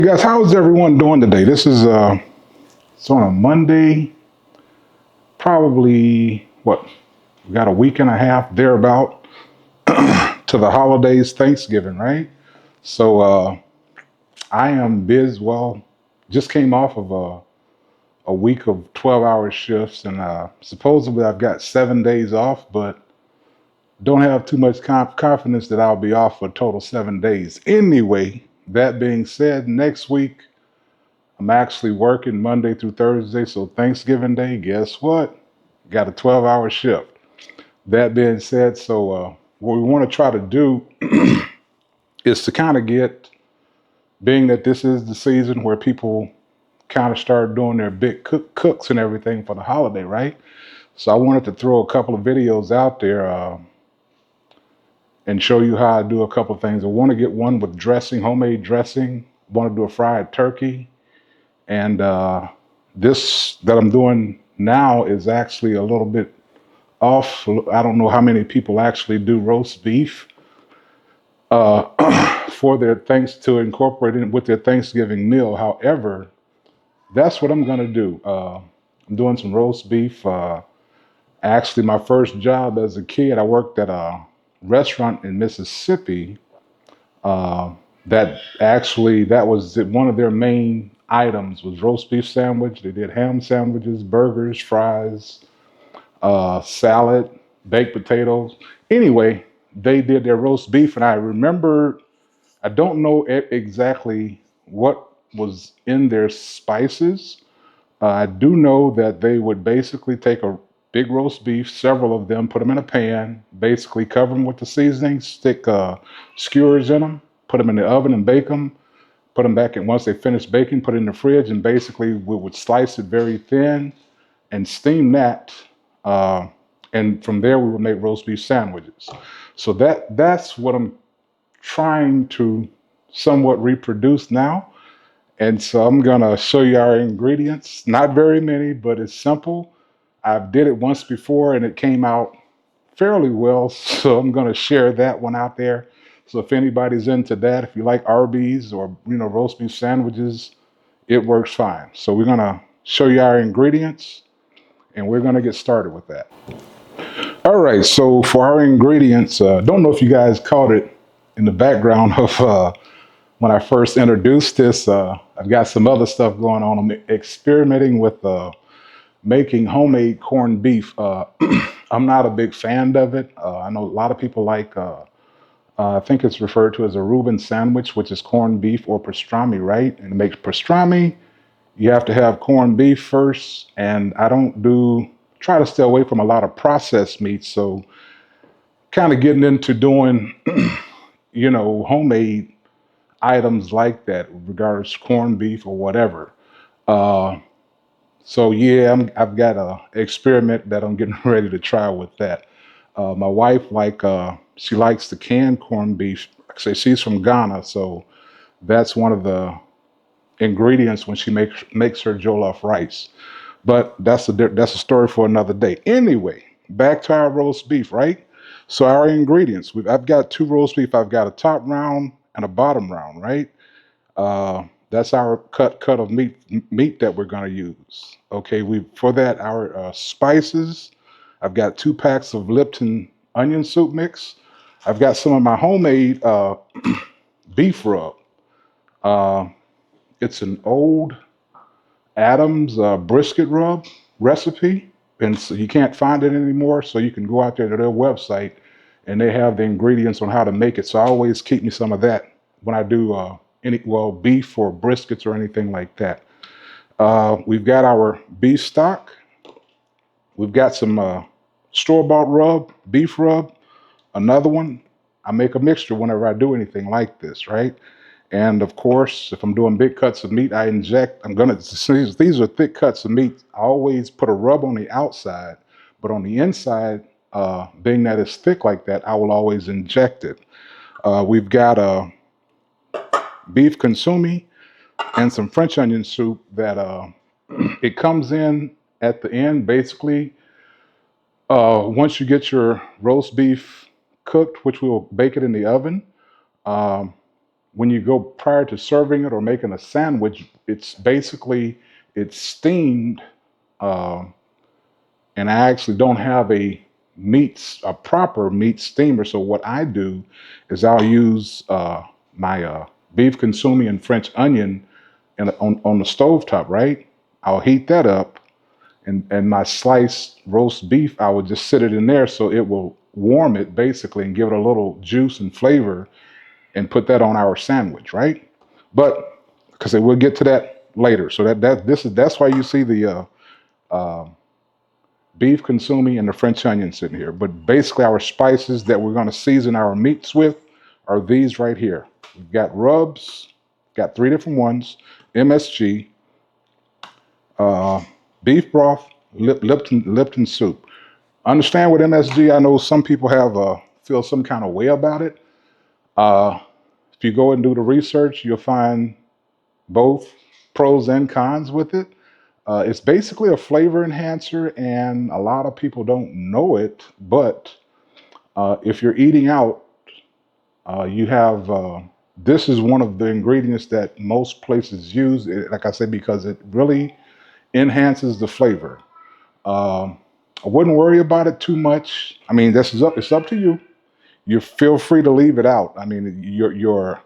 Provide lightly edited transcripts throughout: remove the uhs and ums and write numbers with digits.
Hey guys, how's everyone doing today? This is it's on a Monday, probably what we got a week and a half thereabout to the holidays, Thanksgiving, right? So I am busy. Well, just came off of a week of 12-hour shifts, and supposedly I've got 7 days off, but don't have too much confidence that I'll be off for a total 7 days. Anyway, that being said, next week I'm actually working Monday through Thursday, so Thanksgiving Day, guess what? Got a 12-hour shift. That being said, what we want to try to do is to kind of get, being that this is the season where people kind of start doing their big cooks and everything for the holiday, right? So I wanted to throw a couple of videos out there and show you how I do a couple of things. I want to get one with dressing, homemade dressing. I want to do a fried turkey. And this that I'm doing now is actually a little bit off. I don't know how many people actually do roast beef for their thanks to incorporate it with their Thanksgiving meal. However, that's what I'm going to do. I'm doing some roast beef. Actually, my first job as a kid, I worked at a restaurant in Mississippi uh, that was one of their main items was roast beef sandwich. They did ham sandwiches, burgers, fries, salad, baked potatoes. Anyway, they did their roast beef, and I remember I don't know exactly what was in their spices. I do know that they would basically take a big roast beef, several of them, put them in a pan, basically cover them with the seasoning, stick skewers in them, put them in the oven and bake them, put them back in. Once they finish baking, put it in the fridge, and basically we would slice it very thin and steam that. Uh, and from there, we would make roast beef sandwiches. So that's what I'm trying to somewhat reproduce now. And so I'm gonna show you our ingredients. Not very many, but it's simple. I've did it once before and it came out fairly well. So I'm gonna share that one out there. So if anybody's into that, if you like Arby's or roast beef sandwiches, it works fine. So we're gonna show you our ingredients and we're gonna get started with that. All right, so for our ingredients, don't know if you guys caught it in the background of when I first introduced this. I've got some other stuff going on. I'm experimenting with making homemade corned beef. I'm not a big fan of it. I know a lot of people like, I think it's referred to as a Reuben sandwich, which is corned beef or pastrami, right? And to make pastrami, you have to have corned beef first. And I don't try to stay away from a lot of processed meats. So kind of getting into doing, homemade items like that, regardless corned beef or whatever. Uh, so yeah, I've got a experiment that I'm getting ready to try with that. My wife she likes the canned corned beef. Like I say, she's from Ghana, so that's one of the ingredients when she makes her jollof rice. But that's a story for another day. Anyway, back to our roast beef, right? So our ingredients. I've got two roast beef. I've got a top round and a bottom round, right? That's our cut of meat that we're going to use. Okay, we for that our spices. I've got 2 packs of Lipton onion soup mix. I've got some of my homemade beef rub. Uh, it's an old Adams brisket rub recipe, and so you can't find it anymore. So you can go out there to their website, and they have the ingredients on how to make it. So I always keep me some of that when I do beef or briskets or anything like that. We've got our beef stock. We've got some store-bought rub, beef rub. Another one. I make a mixture whenever I do anything like this, right? And of course, if I'm doing big cuts of meat, since these are thick cuts of meat, I always put a rub on the outside, but on the inside, being that it's thick like that, I will always inject it. We've got a beef consomme and some French onion soup that it comes in at the end. Basically, once you get your roast beef cooked, which we will bake it in the oven, um, when you go prior to serving it or making a sandwich, it's steamed, uh, and I actually don't have a proper meat steamer. So what I do is I'll use my beef consuming and French onion on the stove top, right? I'll heat that up, and my sliced roast beef, I would just sit it in there so it will warm it basically and give it a little juice and flavor, and put that on our sandwich, right? But because we'll get to that later. So that's why you see the beef consuming and the French onion sitting here. But basically, our spices that we're going to season our meats with are these right here. We've got rubs, got three different ones: MSG, uh, beef broth, Lipton soup. Understand what MSG? I know some people have feel some kind of way about it. Uh, if you go and do the research, you'll find both pros and cons with it. It's basically a flavor enhancer, and a lot of people don't know it. But if you're eating out, you have this is one of the ingredients that most places use. Like I said, because it really enhances the flavor. Um, I wouldn't worry about it too much. I mean, this is up. It's up to you. You feel free to leave it out. I mean, your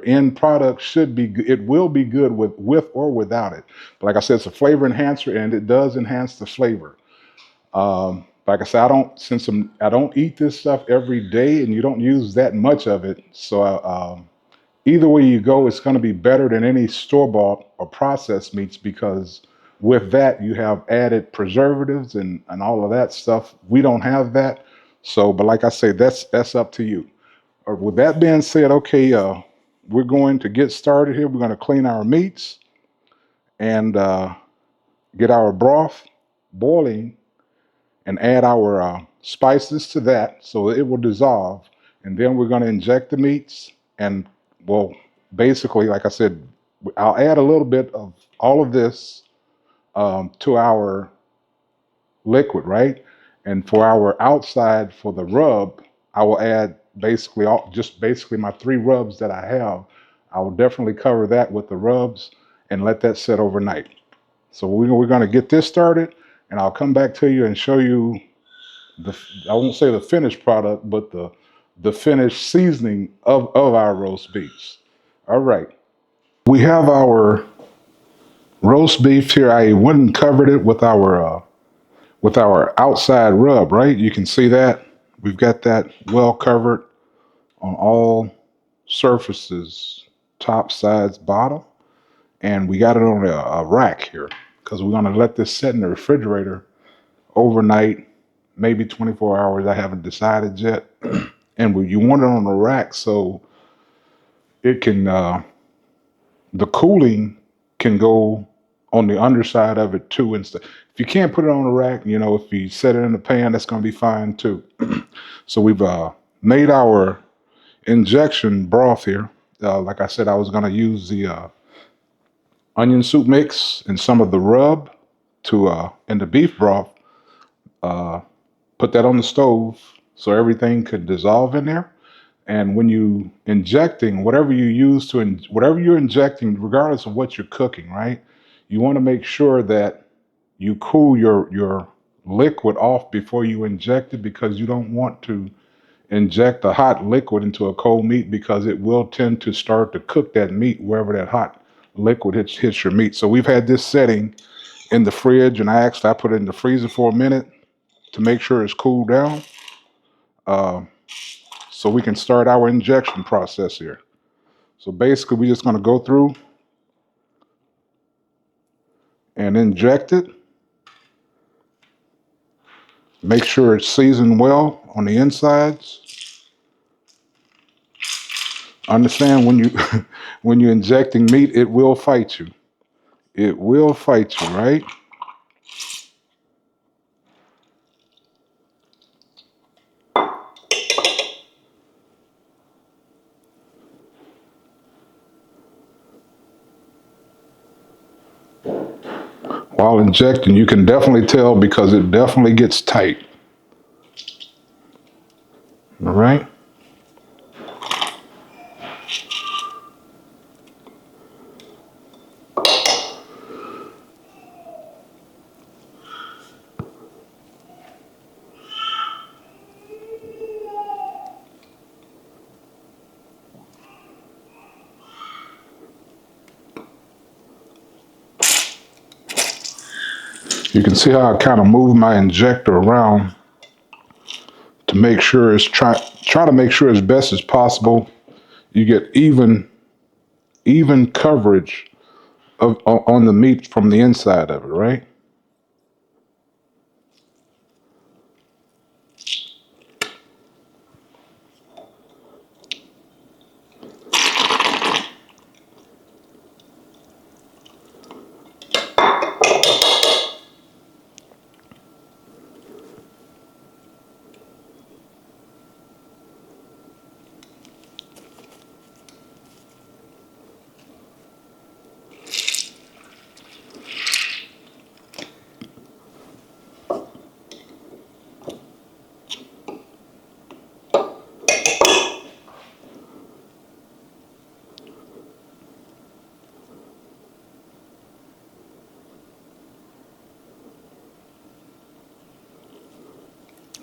end product should be. It will be good with or without it. But like I said, it's a flavor enhancer, and it does enhance the flavor. Like I said, I don't eat this stuff every day, and you don't use that much of it. So either way you go, it's going to be better than any store bought or processed meats, because with that you have added preservatives and all of that stuff. We don't have that. So, but like I say, that's up to you. With that being said, okay, we're going to get started here. We're going to clean our meats and get our broth boiling and add our spices to that so it will dissolve. And then we're going to inject the meats. And, well, basically, like I said, I'll add a little bit of all of this to our liquid, right? And for our outside, for the rub, I will add basically my three rubs that I have. I will definitely cover that with the rubs and let that sit overnight. So we're going to get this started, and I'll come back to you and show you the, I won't say the finished product, but the finished seasoning of our roast beefs. All right. We have our roast beef here. I went and covered it with our outside rub, right? You can see that we've got that well covered on all surfaces, top, sides, bottom, and we got it on a rack here because we're going to let this sit in the refrigerator overnight, maybe 24 hours. I haven't decided yet. And you want it on a rack so it can the cooling can go on the underside of it too. Instead, if you can't put it on a rack, if you set it in the pan, that's going to be fine too. So we've made our injection broth here. Like I said, I was going to use the onion soup mix and some of the rub to and the beef broth. Put that on the stove so everything could dissolve in there. And when you injecting whatever you're injecting, regardless of what you're cooking, right? You want to make sure that you cool your liquid off before you inject it, because you don't want to inject a hot liquid into a cold meat, because it will tend to start to cook that meat wherever that hot liquid hits your meat. So we've had this setting in the fridge, and I put it in the freezer for a minute to make sure it's cooled down. Uh, so we can start our injection process here. So basically, we're just going to go through and inject it. Make sure it's seasoned well on the insides. Understand when you when you're injecting meat, it will fight you. It will fight you, right? While injecting, you can definitely tell because it definitely gets tight. All right. You can see how I kind of move my injector around to make sure it's try to make sure as best as possible you get even coverage of on the meat from the inside of it, right?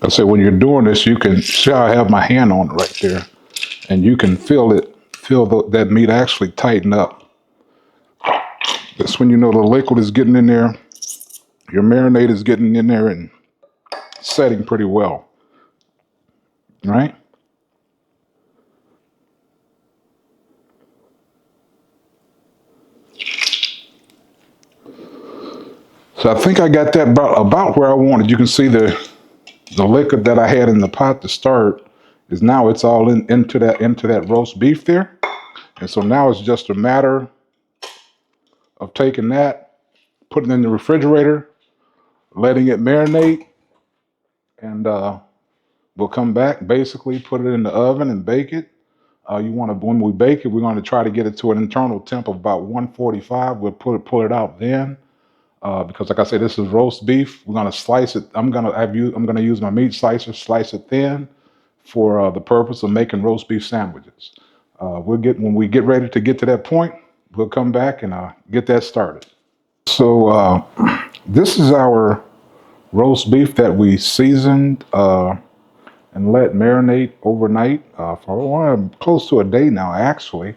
I say when you're doing this, you can see how I have my hand on it right there, and you can that meat actually tighten up. That's when you know the liquid is getting in there, your marinade is getting in there and setting pretty well, right? So I think I got that about where I wanted. You can see the liquid that I had in the pot to start is now it's all into that roast beef there, and so now it's just a matter of taking that, putting it in the refrigerator, letting it marinate, and we'll come back, basically put it in the oven and bake it. You want to when we bake it, we're going to try to get it to an internal temp of about 145. We'll pull it out then. Because like I said, this is roast beef. We're gonna slice it. I'm gonna use my meat slicer, slice it thin for the purpose of making roast beef sandwiches. When we get ready to get to that point, we'll come back and get that started. So this is our roast beef that we seasoned and let marinate overnight for close to a day now, actually.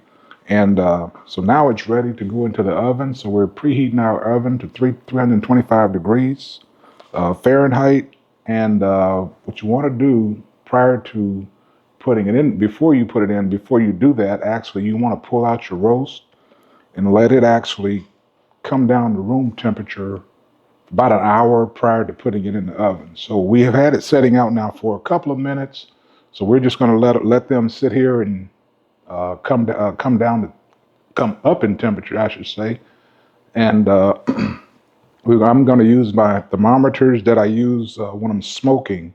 And so now it's ready to go into the oven. So we're preheating our oven to 325 degrees Fahrenheit. And what you want to do prior to putting it in, before you put it in, before you do that, actually, you want to pull out your roast and let it actually come down to room temperature about an hour prior to putting it in the oven. So we have had it setting out now for a couple of minutes. So we're just going to let them sit here and come up in temperature, I should say. And I'm going to use my thermometers that I use when I'm smoking,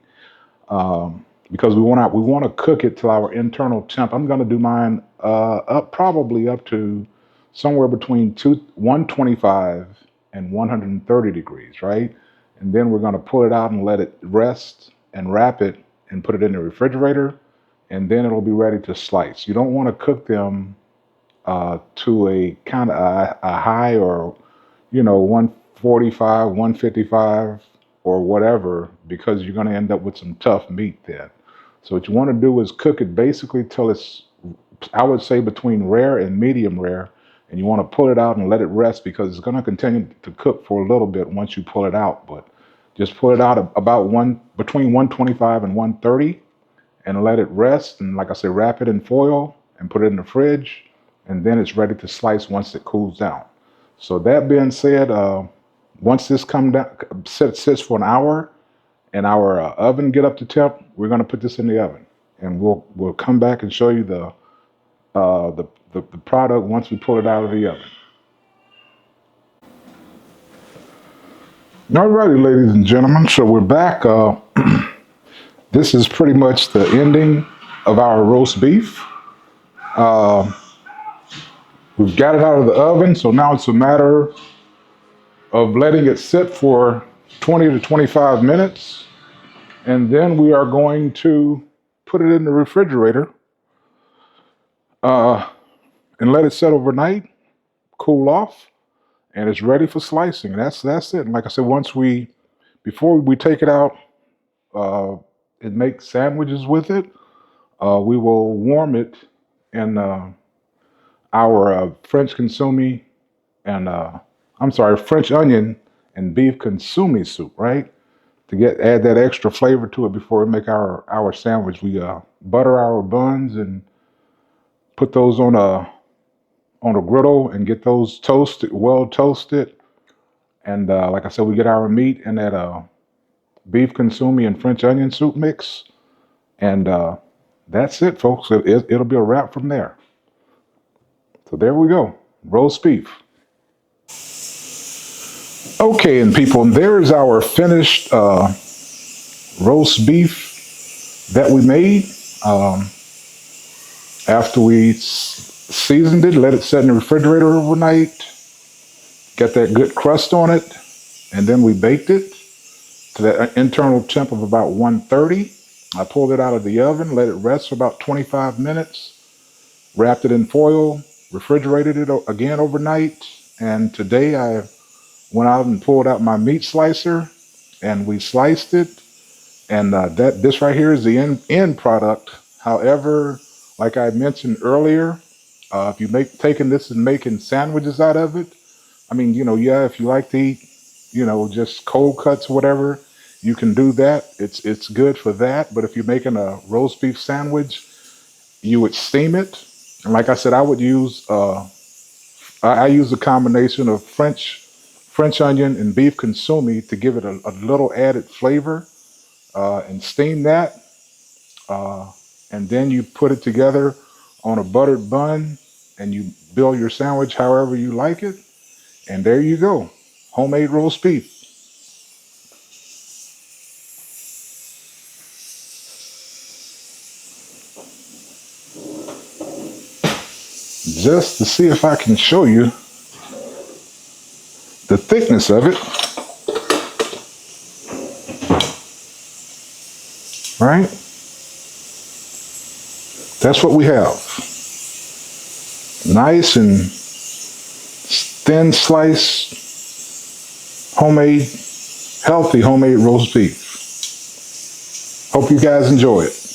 because we want to cook it to our internal temp. I'm going to do mine probably up to somewhere between 125 and 130 degrees, right? And then we're going to pull it out and let it rest and wrap it and put it in the refrigerator, and then it'll be ready to slice. You don't want to cook them to a kind of a high, or 145, 155, or whatever, because you're going to end up with some tough meat then. So what you want to do is cook it basically till it's, I would say, between rare and medium rare, and you want to pull it out and let it rest, because it's going to continue to cook for a little bit once you pull it out. But just pull it out about between 125 and 130, and let it rest. And like I said, wrap it in foil and put it in the fridge, and then it's ready to slice once it cools down. So that being said, once this sits for an hour, and our oven get up to temp, we're going to put this in the oven, and we'll come back and show you the product once we pull it out of the oven. All righty, ladies and gentlemen. So we're back. This is pretty much the ending of our roast beef. We've got it out of the oven, so now it's a matter of letting it sit for 20 to 25 minutes, and then we are going to put it in the refrigerator and let it set overnight, cool off, and it's ready for slicing. That's it. And like I said, before we take it out and make sandwiches with it, we will warm it in our French consomme and French onion and beef consumi soup, right? To add that extra flavor to it before we make our sandwich. We butter our buns and put those on a griddle and get those toasted, well toasted. And like I said, we get our meat in that beef consumi and French onion soup mix. And that's it, folks. It'll be a wrap from there. So there we go. Roast beef. Okay, and people, there's our finished roast beef that we made. After we seasoned it, let it set in the refrigerator overnight, get that good crust on it, and then we baked it to that internal temp of about 130. I pulled it out of the oven, let it rest for about 25 minutes, wrapped it in foil, refrigerated it again overnight, and today I went out and pulled out my meat slicer, and we sliced it. And this right here is the end product. However, like I mentioned earlier, if you taking this and making sandwiches out of it, I mean, yeah, if you like to eat, just cold cuts, whatever, you can do that. It's good for that. But if you're making a roast beef sandwich, you would steam it. And like I said, I would use I use a combination of French onion and beef consumi to give it a little added flavor, and steam that. And then you put it together on a buttered bun and you build your sandwich however you like it. And there you go. Homemade roast beef. Just to see if I can show you the thickness of it. Right? That's what we have. Nice and thin sliced, healthy homemade roast beef. Hope you guys enjoy it.